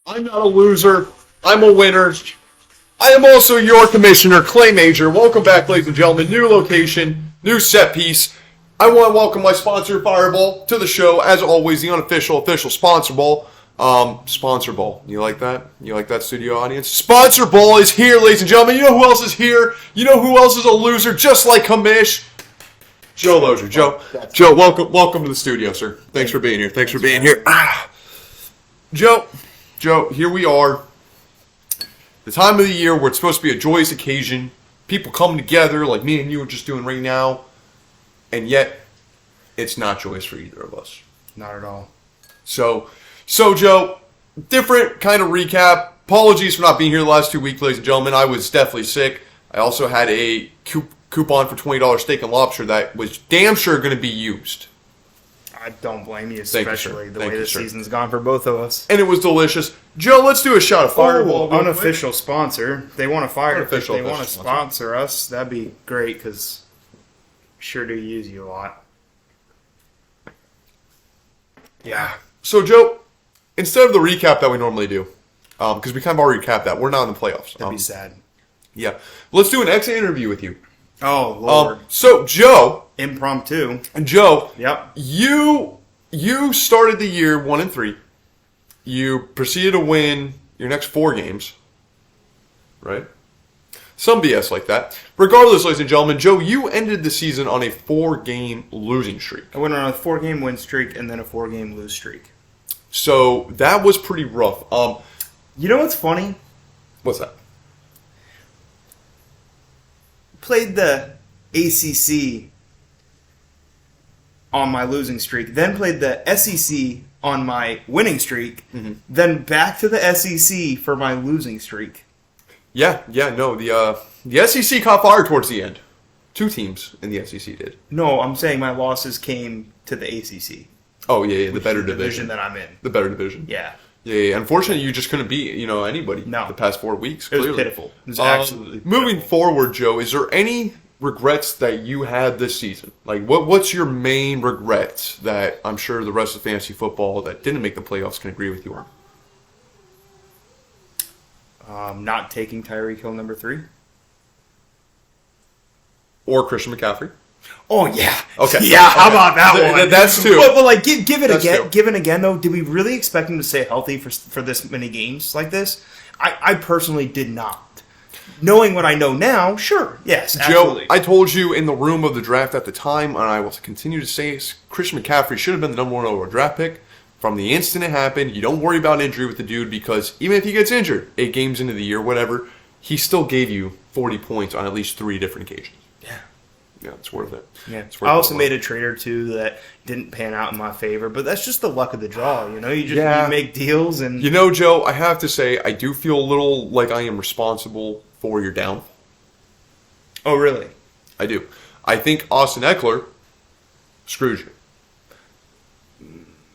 I'm not a loser. I'm a winner. I am also your commissioner, Clay Major. Welcome back, ladies and gentlemen. New location, new set piece. I want to welcome my sponsor, Fireball, to the show. As always, the unofficial, official sponsor ball. Sponsor ball. You like that? You like that, studio audience? Sponsor ball is here, ladies and gentlemen. You know who else is here? You know who else is a loser, just like Commish? Joe Lozier. Joe, welcome to the studio, sir. Thanks for being here. Thanks for being here. Joe, here we are. The time of the year where it's supposed to be a joyous occasion. People coming together like me and you are just doing right now. And yet, it's not joyous for either of us. Not at all. So Joe, different kind of recap. Apologies for not being here the last 2 weeks, ladies and gentlemen. I was definitely sick. I also had a coupon for $20 steak and lobster that was damn sure going to be used. I don't blame you, especially the way the sir. season's gone for both of us. And it was delicious. Joe, let's do a shot of Fireball. Unofficial sponsor. They want to fire if they want to sponsor. sponsor us. That'd be great because sure do use you a lot. Yeah. So, Joe, instead of the recap that we normally do, because we kind of already recapped that, we're not in the playoffs. That'd be sad. Yeah. Let's do an exit interview with you. Oh, Lord. So, Joe. Impromptu. Joe. Yep. You started the year 1-3. You proceeded to win your next 4 games. Right? Some BS like that. Regardless, ladies and gentlemen, Joe, you ended the season on a 4-game losing streak. I went on a 4-game win streak and then a 4-game lose streak. So that was pretty rough. You know what's funny? What's that? Played the ACC on my losing streak, then played the SEC on my winning streak, then back to the SEC for my losing streak. Yeah, no, the SEC caught fire towards the end. 2 teams in the SEC did. No, I'm saying my losses came to the ACC. Oh, yeah, the better division. that I'm in. The better division. Yeah. Yeah. Unfortunately, you just couldn't beat, anybody the past 4 weeks, clearly. It was pitiful. It was absolutely moving pitiful. forward, Joe, is there any regrets that you had this season? Like, what's your main regrets that I'm sure the rest of fantasy football that didn't make the playoffs can agree with you on? Not taking Tyreek Hill number 3. Or Christian McCaffrey? Oh, yeah. Okay. Yeah, how about that one? That's 2. But like, give it That's again. 2. Give it again, though. Did we really expect him to stay healthy for this many games like this? I personally did not. Knowing what I know now, sure. Yes, absolutely. Joe, I told you in the room of the draft at the time, and I will continue to say, Christian McCaffrey should have been the number 1 overall draft pick. From the instant it happened, you don't worry about injury with the dude because even if he gets injured 8 games into the year, whatever, he still gave you 40 points on at least 3 different occasions. Yeah, it's worth it. Yeah, it's worth I also made a trade or 2 that didn't pan out in my favor, but that's just the luck of the draw. You make deals and Joe, I have to say I do feel a little like I am responsible for your down. Oh, really? I do. I think Austin Eckler screwed you.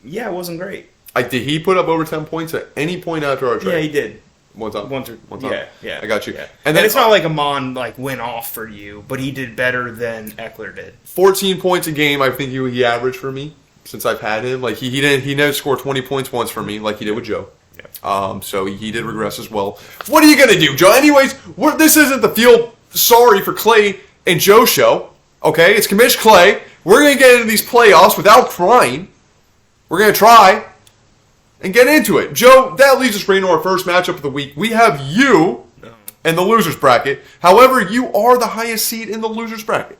Yeah, it wasn't great. Did he put up over 10 points at any point after our trade? Yeah, he did. One time. One time. Yeah. I got you. Yeah. And it's not like Amon went off for you, but he did better than Eckler did. 14 points a game, I think he averaged for me since I've had him. Like he never scored 20 points once for me, like he did with Joe. Yeah. So he did regress as well. What are you gonna do, Joe? Anyways, this isn't the feel sorry for Clay and Joe show. Okay, it's Commish Clay. We're gonna get into these playoffs without crying. We're gonna try and get into it. Joe, that leads us right into our first matchup of the week. We have you in the loser's bracket. However, you are the highest seed in the loser's bracket.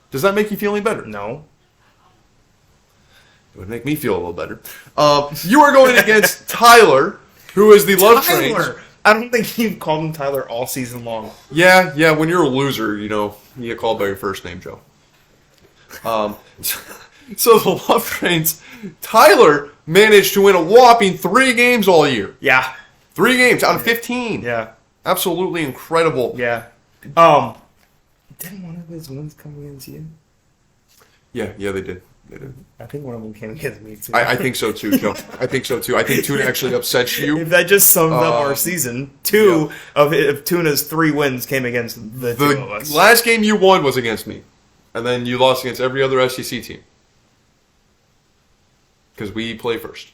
Does that make you feel any better? No. It would make me feel a little better. You are going against Tyler, who is the Love Trains. I don't think you've called him Tyler all season long. Yeah. When you're a loser, you get called by your first name, Joe. So the Love Trains, Tyler managed to win a whopping 3 games all year. Yeah. 3 games out of 15. Yeah. Absolutely incredible. Yeah. Didn't one of his wins come against you? Yeah, they did. I think one of them came against me, too. I think so, too, Joe. I think so, too. I think Tuna actually upsets you. If that just sums up our season, 2 of Tuna's 3 wins came against the 2 of us. The last game you won was against me. And then you lost against every other SEC team. Because we play first.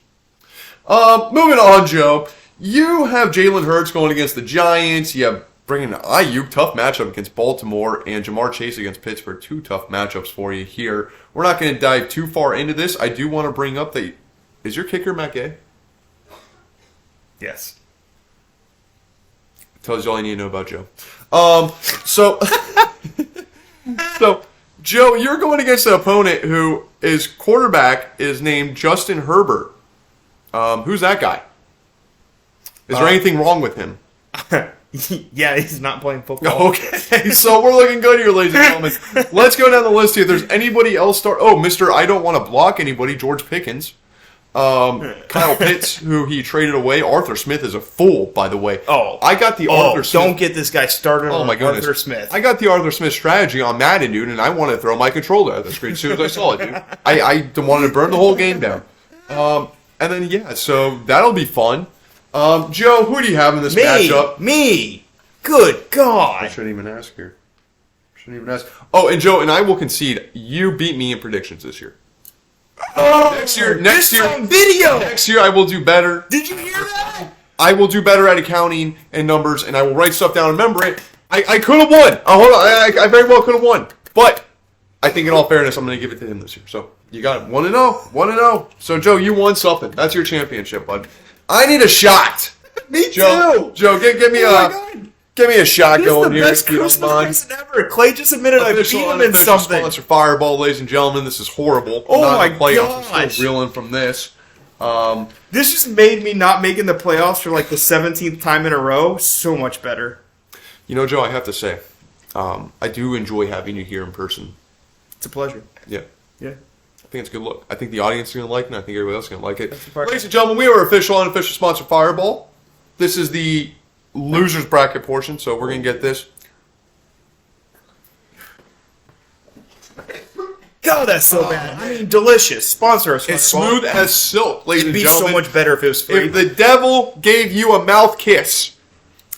Moving on, Joe. You have Jalen Hurts going against the Giants. You have bringing IU, tough matchup against Baltimore, and Jamar Chase against Pittsburgh. 2 tough matchups for you here. We're not going to dive too far into this. I do want to bring up that, is your kicker Matt Gay? Yes. Tells you all you need to know about Joe. So Joe, you're going against an opponent who is quarterback is named Justin Herbert. Who's that guy? Is there anything wrong with him? Yeah, he's not playing football. Okay, so we're looking good here, ladies and gentlemen. Let's go down the list here. If there's anybody else start. Oh, Mr. I don't want to block anybody, George Pickens. Kyle Pitts, who he traded away. Arthur Smith is a fool, by the way. I got the Arthur Smith. Don't get this guy started on Arthur Smith. I got the Arthur Smith strategy on Madden, dude, and I wanted to throw my controller at the screen as soon as I saw it, dude. I wanted to burn the whole game down. And then, yeah, so that'll be fun. Joe, who do you have in this matchup? Me. Good God. I shouldn't even ask here. Oh, and Joe, and I will concede, you beat me in predictions this year. Next year, on video. Next year, I will do better. Did you hear that? I will do better at accounting and numbers, and I will write stuff down and remember it. I could have won. Hold on, I very well could have won. But I think in all fairness, I'm going to give it to him this year. So you got it. 1-0. 1-0. So, Joe, you won something. That's your championship, bud. I need a shot. Me too. Joe, give me a shot going here. This is the best Christmas present ever. Clay just admitted I beat him in something. Sponsor Fireball, ladies and gentlemen. This is horrible. Oh my gosh. I'm still reeling from this. This just made me not making the playoffs for like the 17th time in a row so much better. You know, Joe, I have to say, I do enjoy having you here in person. It's a pleasure. Yeah. Yeah. I think it's a good look. I think the audience is going to like it, and I think everybody else is going to like it. Ladies and gentlemen, we are official and unofficial sponsor Fireball. This is the losers bracket portion, so we're going to get this. God, that's so bad. I mean, delicious. Sponsor us. It's smooth as silk, ladies and gentlemen. It'd be so much better if it was free. If the devil gave you a mouth kiss,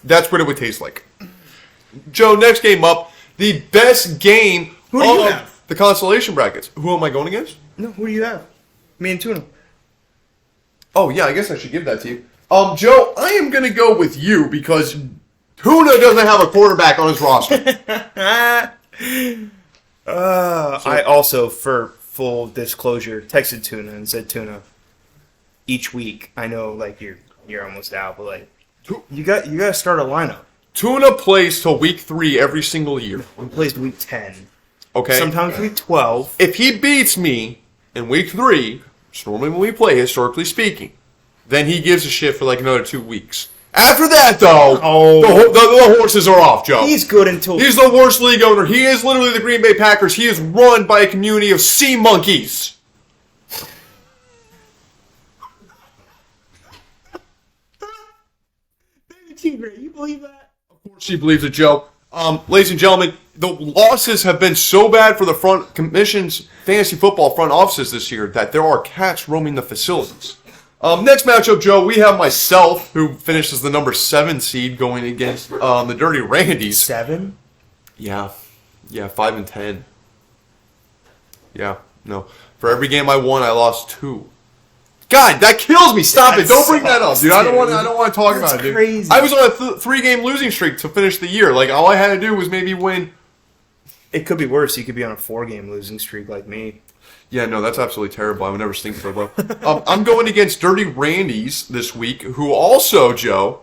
that's what it would taste like. Joe, next game up, the best game of the consolation brackets. Who am I going against? No, who do you have? Me and Tuna. Oh, yeah, I guess I should give that to you. Joe, I am going to go with you because Tuna doesn't have a quarterback on his roster. I also, for full disclosure, texted Tuna and said, Tuna, each week, I know like you're almost out, but like you got to start a lineup. Tuna plays till week 3 every single year. He plays week 10. Okay. Sometimes week 12. If he beats me in week 3, which is normally when we play, historically speaking, then he gives a shit for like another 2 weeks. After that, though, the horses are off, Joe. He's good until... He's the worst league owner. He is literally the Green Bay Packers. He is run by a community of sea monkeys. You believe that? Of course she believes it, Joe. Ladies and gentlemen, the losses have been so bad for the Commission's fantasy football front offices this year that there are cats roaming the facilities. Next matchup, Joe, we have myself, who finished as the number 7 seed, going against the Dirty Randys. 7? Yeah, 5 and 10. Yeah, no. For every game I won, I lost 2. God, that kills me. Stop it. Don't bring that up, dude. I don't want to talk about it, dude. Crazy. I was on a 3-game losing streak to finish the year. Like, all I had to do was maybe win. It could be worse. You could be on a 4-game losing streak like me. Yeah, no, that's absolutely terrible. I would never stink so well. I'm going against Dirty Randys this week, who also, Joe,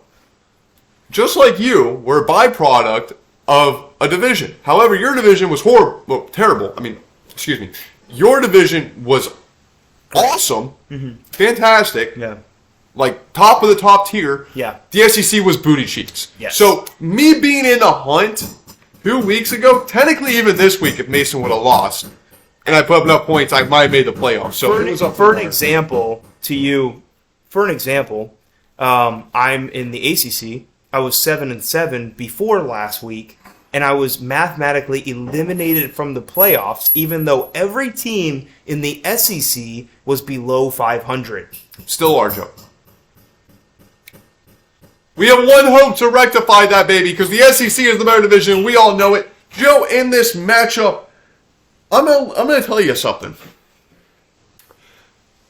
just like you, were a byproduct of a division. However, your division was horrible. Well, terrible. I mean, excuse me. Your division was awesome. Mm-hmm. Fantastic. Yeah. Like, top of the top tier. Yeah. The SEC was booty cheeks. Yes. So, me being in the hunt 2 weeks ago, technically even this week, if Mason would have lost, and I put up enough points, I might have made the playoffs. So for an example, I'm in the ACC. I was 7-7 before last week, and I was mathematically eliminated from the playoffs, even though every team in the SEC was below 500. Still are, Joe. We have one hope to rectify that, baby, because the SEC is the better division. We all know it. Joe, in this matchup, I'm gonna tell you something.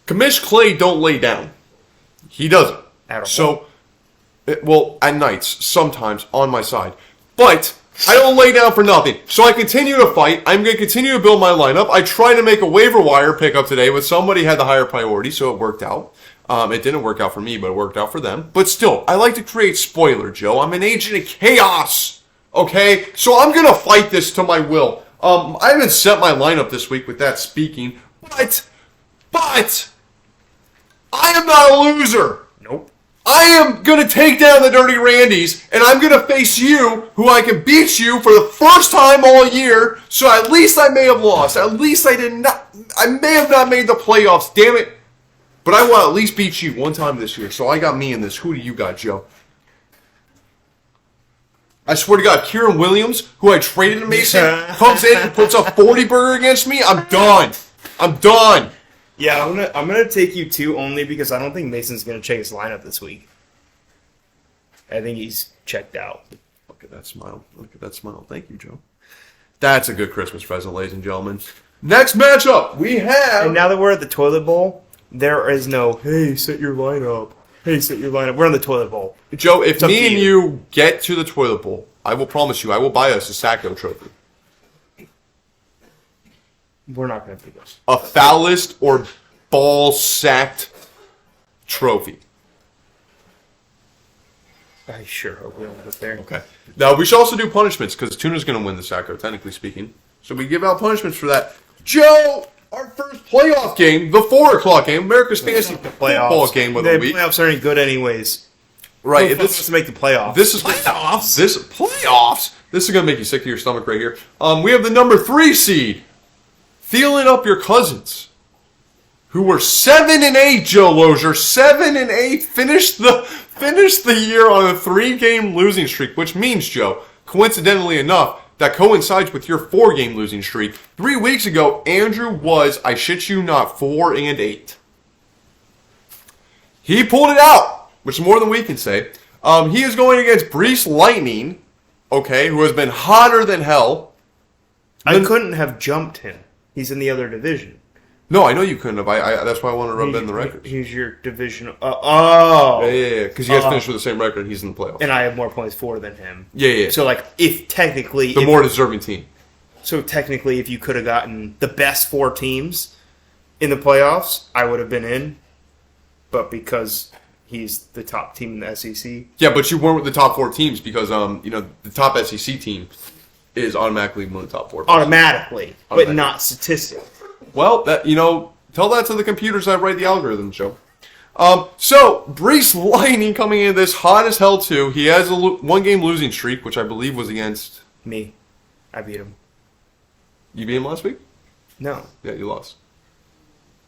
Commish Clay don't lay down. He doesn't. At all. So Well, at nights, sometimes, on my side. But I don't lay down for nothing. So I continue to fight. I'm going to continue to build my lineup. I tried to make a waiver wire pickup today, but somebody had the higher priority, so it worked out. It didn't work out for me, but it worked out for them. But still, I like to create spoiler, Joe. I'm an agent of chaos. Okay? So I'm going to fight this to my will. I haven't set my lineup this week with that speaking, but I am not a loser. Nope. I am going to take down the Dirty Randys, and I'm going to face you, who I can beat you for the first time all year, so at least I may have lost. At least I may have not made the playoffs, damn it. But I will at least beat you one time this year, so I got me in this. Who do you got, Joe? I swear to God, Kieran Williams, who I traded to Mason, comes in and puts a 40 burger against me. I'm done. I'm done. Yeah, I'm gonna take you two only because I don't think Mason's gonna check his lineup this week. I think he's checked out. Look at that smile. Look at that smile. Thank you, Joe. That's a good Christmas present, ladies and gentlemen. Next matchup, we have... And now that we're at the toilet bowl, there is no, hey, set your lineup. Hey, set your lineup. We're in the toilet bowl. Joe, if me and you get to the toilet bowl, I will promise you, I will buy us a Sacco trophy. We're not going to do this. A foulest or ball-sacked trophy. I sure hope we don't get there. Okay. Now, we should also do punishments, because Tuna's going to win the Sacco, technically speaking. So we give out punishments for that. Joe, our first playoff game, the 4 o'clock game, America's Fantasy Football game of the week. Playoffs aren't any good anyways. Right. Who wants to make the playoffs? This is playoffs. Playoffs. This is going to make you sick to your stomach right here. We have the number 3 seed, feeling up your cousins, who were 7-8. Joe Lozier, 7-8, finished the year on a 3-game losing streak, which means, Joe, coincidentally enough, that coincides with your 4-game losing streak. 3 weeks ago, Andrew was, I shit you not, 4-8. He pulled it out, which is more than we can say. He is going against Brees Lightning, okay, who has been hotter than hell. I couldn't have jumped him. He's in the other division. No, I know you couldn't have. That's why I wanted to rub in the records. He's your divisional. Yeah. Because you guys finished with the same record. He's in the playoffs. And I have more points for than him. Yeah. So, like, if technically... The more deserving team. So, technically, if you could have gotten the best 4 teams in the playoffs, I would have been in. But because he's the top team in the SEC... Yeah, but you weren't with the top 4 teams because, the top SEC team is automatically one of the top 4. Automatically. But not statistically. Well, tell that to the computers that write the algorithms, Joe. So, Brees Lightning coming in this hot as hell, too. He has a 1-game losing streak, which I believe was against... Me. I beat him. You beat him last week? No. Yeah, you lost.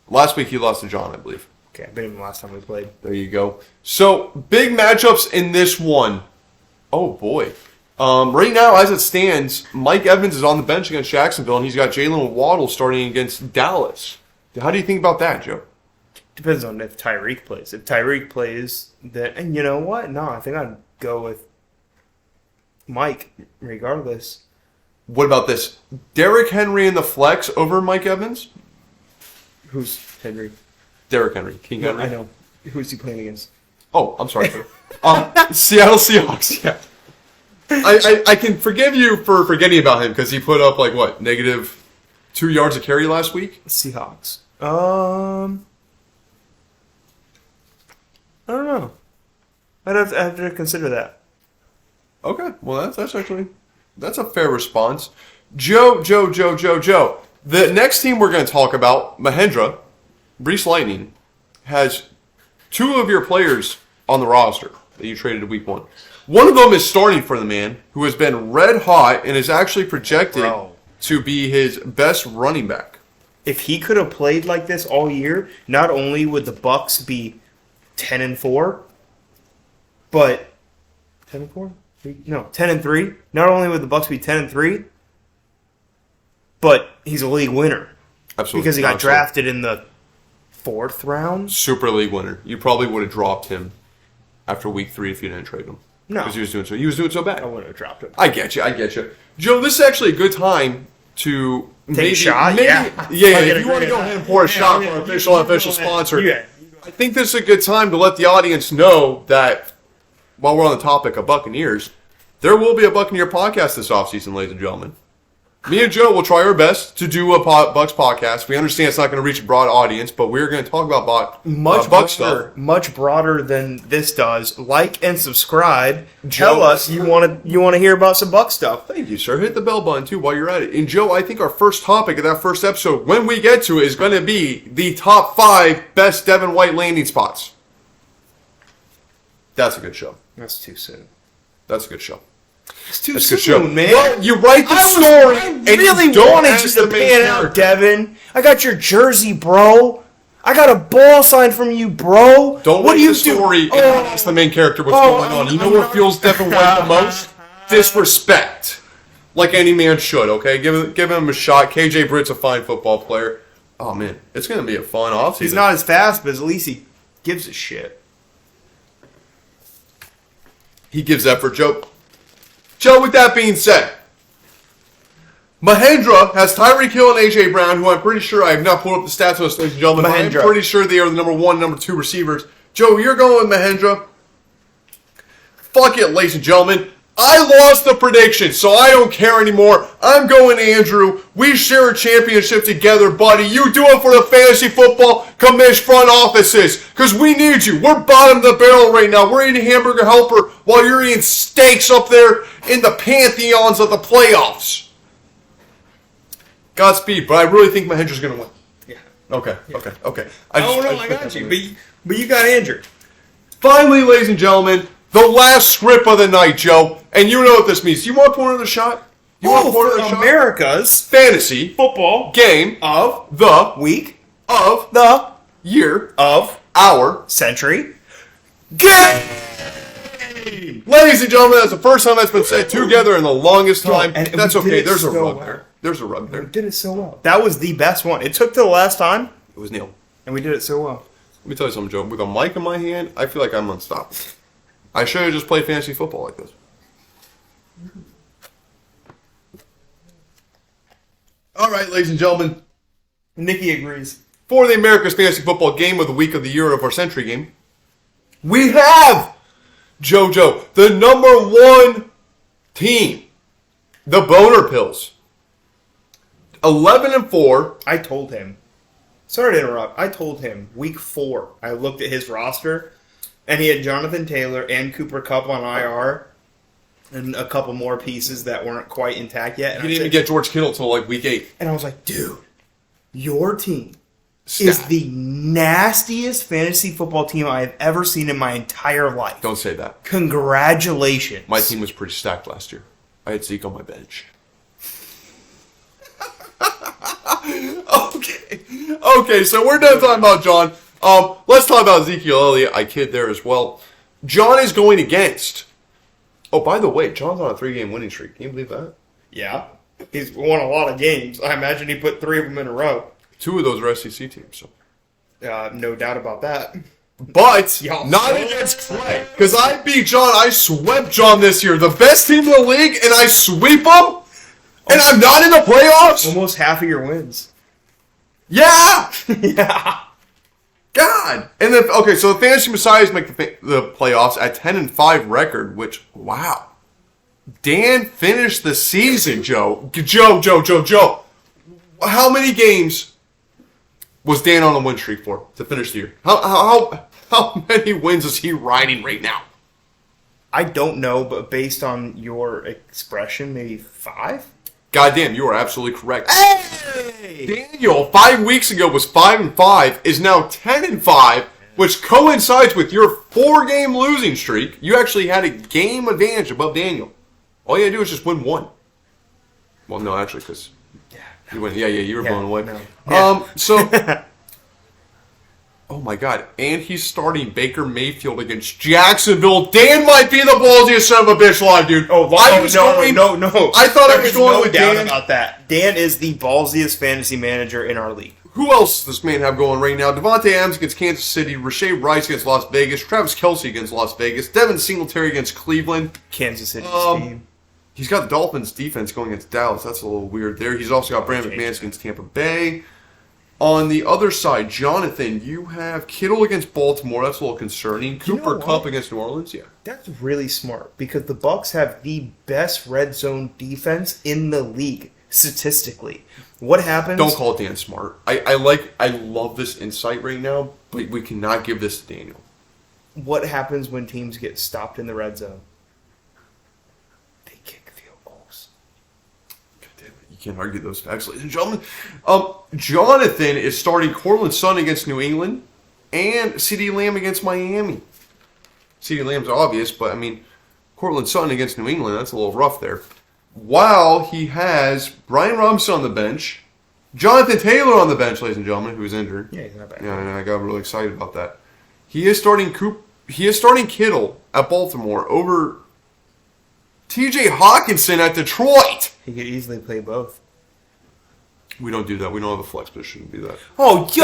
Last week he lost to John, I believe. Okay, I beat him last time we played. There you go. So, big matchups in this one. Oh, boy. Right now, as it stands, Mike Evans is on the bench against Jacksonville, and he's got Jalen Waddle starting against Dallas. How do you think about that, Joe? Depends on if Tyreek plays. If Tyreek plays, then... And you know what? No, I think I'd go with Mike, regardless. What about this? Derrick Henry in the flex over Mike Evans? Who's Henry? Derrick Henry. King Henry. I know. Who's he playing against? Oh, I'm sorry. Seattle Seahawks, yeah. I can forgive you for forgetting about him because he put up, negative 2 yards a carry last week? Seahawks. I don't know. I'd have to consider that. Okay. Well, that's a fair response. Joe. The next team we're going to talk about, Mahendra, Brees Lightning, has 2 of your players on the roster that you traded in week 1. One of them is starting for the man who has been red hot and is actually projected to be his best running back. If he could have played like this all year, not only would the Bucks be 10-4, but 10-4? No, 10-3. Not only would the Bucks be 10-3, but he's a league winner. Absolutely. Because he got drafted in the 4th round. Super league winner. You probably would have dropped him after week 3 if you didn't trade him. No. Because he was doing so bad. I wouldn't have dropped him. I get you. Joe, this is actually a good time to take a shot. Yeah, if you want to go ahead and pour a shot for our official sponsor, I think this is a good time to let the audience know that while we're on the topic of Buccaneers, there will be a Buccaneer podcast this offseason, ladies and gentlemen. Me and Joe will try our best to do a Bucs podcast. We understand it's not going to reach a broad audience, but we're going to talk about Bucs stuff. Much broader than this does. Like and subscribe. Tell us you want to hear about some Bucs stuff. Thank you, sir. Hit the bell button, too, while you're at it. And, Joe, I think our first topic of that first episode, when we get to it, is going to be the top 5 best Devin White landing spots. That's a good show. That's too soon. That's a good show. It's too soon, man. Well, you write the story, I and really you don't wanted you to pan out, Devin. I got your jersey, bro. I got a ball sign from you, bro. Don't write the story and ask the main character what's going on. You know what fuels Devin White the most? Disrespect. Like any man should, okay? Give him a shot. KJ Britt's a fine football player. Oh, man. It's going to be a fun offseason. He's not as fast, but at least he gives a shit. He gives effort, Joe. Joe, with that being said, Mahendra has Tyreek Hill and A.J. Brown, who I'm pretty sure I have not pulled up the stats on this, ladies and gentlemen. I'm pretty sure they are the number 1, number 2 receivers. Joe, you're going with Mahendra. Fuck it, ladies and gentlemen. I lost the prediction, so I don't care anymore. I'm going Andrew. We share a championship together, buddy. You do it for the fantasy football commish front offices, because we need you. We're bottom of the barrel right now. We're eating hamburger helper while you're eating steaks up there in the pantheons of the playoffs. Godspeed, but I really think Mahendra's going to win. Yeah. Okay. I got you. But you got Andrew. Finally, ladies and gentlemen, the last script of the night, Joe. And you know what this means. You want to pour another shot? You want to pour another shot? America's fantasy football game of the week of the year of our century game. Ladies and gentlemen, that's the first time that's been said together in the longest time. And that's okay. There's a rub there. There's a rub there. We did it so well. That was the best one. It took till the last time. It was Neil. And we did it so well. Let me tell you something, Joe. With a mic in my hand, I feel like I'm unstoppable. I should have just played fantasy football like this. All right, ladies and gentlemen. Nikki agrees. For the America's Fantasy Football Game of the Week of the Year of our Century game, we have JoJo, the number 1 team, the Boner Pills. 11-4. I told him. Sorry to interrupt. I told him week 4. I looked at his roster, and he had Jonathan Taylor and Cooper Kupp on IR, and a couple more pieces that weren't quite intact yet. And he didn't even get George Kittle until like week 8. And I was like, dude, your team is the nastiest fantasy football team I have ever seen in my entire life. Don't say that. Congratulations. My team was pretty stacked last year. I had Zeke on my bench. Okay, so we're done talking about John. Let's talk about Ezekiel Elliott. I kid there as well. John is going against. Oh, by the way, John's on a 3-game winning streak. Can you believe that? Yeah. He's won a lot of games. I imagine he put 3 of them in a row. 2 of those are SEC teams. So. No doubt about that. But not against Clay. Because I beat John. I swept John this year. The best team in the league, and I sweep them? And I'm not in the playoffs? Almost half of your wins. Yeah! Yeah. God! And then, okay, so the Fantasy Messiahs make the playoffs at 10-5 record, which, wow. Dan finished the season, Joe. Joe. How many games was Dan on the win streak for to finish the year? How many wins is he riding right now? I don't know, but based on your expression, maybe 5? Goddamn, you are absolutely correct. Hey! Daniel, 5 weeks ago was 5-5, is now 10-5, which coincides with your 4-game losing streak. You actually had a game advantage above Daniel. All you had to do was just win 1. Well, no, actually, because you went. Yeah, you were blown away. No. Yeah. Oh my God! And he's starting Baker Mayfield against Jacksonville. Dan might be the ballsiest son of a bitch alive, dude. No. I thought I was going with Dan. About that. Dan is the ballsiest fantasy manager in our league. Who else does this man have going right now? Devontae Adams against Kansas City. Rashae Rice against Las Vegas. Travis Kelce against Las Vegas. Devin Singletary against Cleveland. Kansas City's team. He's got the Dolphins defense going against Dallas. That's a little weird there. He's also got Brandon McManus against Tampa Bay. On the other side, Jonathan, you have Kittle against Baltimore. That's a little concerning. Cooper Kupp against New Orleans. Yeah, that's really smart because the Bucs have the best red zone defense in the league statistically. What happens? Don't call Dan smart. I love this insight right now, but we cannot give this to Daniel. What happens when teams get stopped in the red zone? They kick field goals. God damn it. You can't argue those facts, ladies and gentlemen. Jonathan is starting Cortland Sutton against New England and CeeDee Lamb against Miami. CeeDee Lamb's obvious, but I mean, Cortland Sutton against New England, that's a little rough there. While he has Brian Robinson on the bench, Jonathan Taylor on the bench, ladies and gentlemen, who's injured. Yeah, he's not bad. Yeah, and I got really excited about that. He is starting Kittle at Baltimore over T.J. Hawkinson at Detroit. He could easily play both. We don't do that. We don't have a flex position to do that. Oh, okay.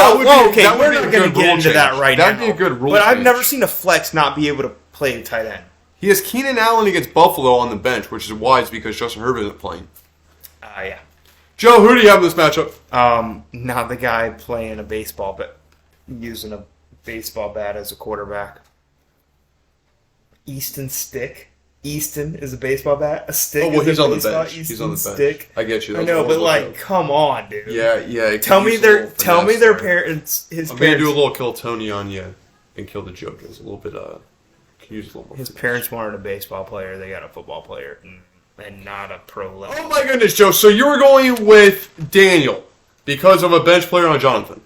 We're not going to get into that right now. That'd be a good rule But I've change. never seen a flex not be able to play a tight end. He has Keenan Allen against Buffalo on the bench, which is wise because Justin Herbert isn't playing. Yeah. Joe, who do you have in this matchup? Not the guy playing a baseball, but using a baseball bat as a quarterback. Easton Stick. Easton is a baseball bat. A stick. Oh, well, is he's a on the baseball. bench. He's Easton on the bench. Stick. I get you. I know, but like, come on, dude. Yeah. Tell me their parents. I'm gonna do a little kill Tony on you and kill the joke. It's a little bit. Can use a little more. His parents wanted a baseball player. They got a football player, and not a pro level. Oh my goodness, Joe! So you were going with Daniel because of a bench player on Jonathan.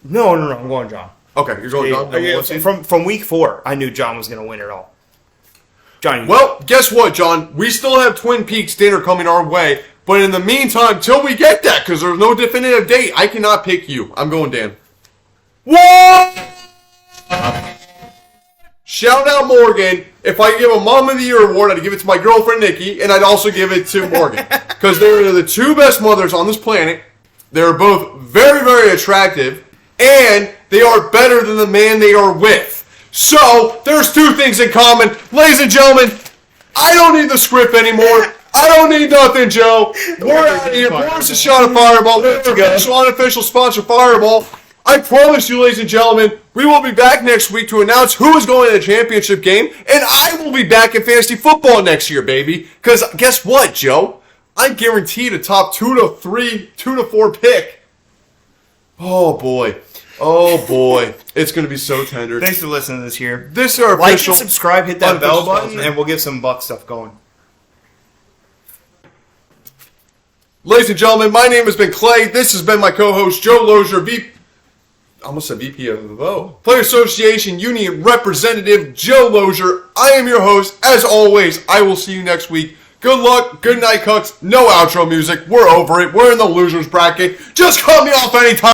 No. I'm going John. Okay, you're going John. From week 4, I knew John was going to win it all. John. Well, guess what, John? We still have Twin Peaks dinner coming our way, but in the meantime, till we get that, because there's no definitive date, I cannot pick you. I'm going Dan. What? Shout out Morgan. If I give a Mom of the Year award, I'd give it to my girlfriend Nikki, and I'd also give it to Morgan. Because they're the two best mothers on this planet. They're both very, very attractive, and they are better than the man they are with. So, there's two things in common. Ladies and gentlemen, I don't need the script anymore. I don't need nothing, Joe. We're out of here. Pour us a shot of Fireball. Official, unofficial sponsor, Fireball. I promise you, ladies and gentlemen, we will be back next week to announce who is going to the championship game, and I will be back in fantasy football next year, baby. Because guess what, Joe? I'm guaranteed a top 2 to 4 pick. Oh, boy. It's going to be so tender. Thanks for listening this year. This is our like official, and subscribe, hit that bell button, sponsor. and we'll get some Buck stuff going. Ladies and gentlemen, my name has been Clay. This has been my co-host, Joe Lozier, almost a VP of Player Association Union Representative, Joe Lozier. I am your host. As always, I will see you next week. Good luck. Good night, Cucks. No outro music. We're over it. We're in the losers bracket. Just cut me off anytime.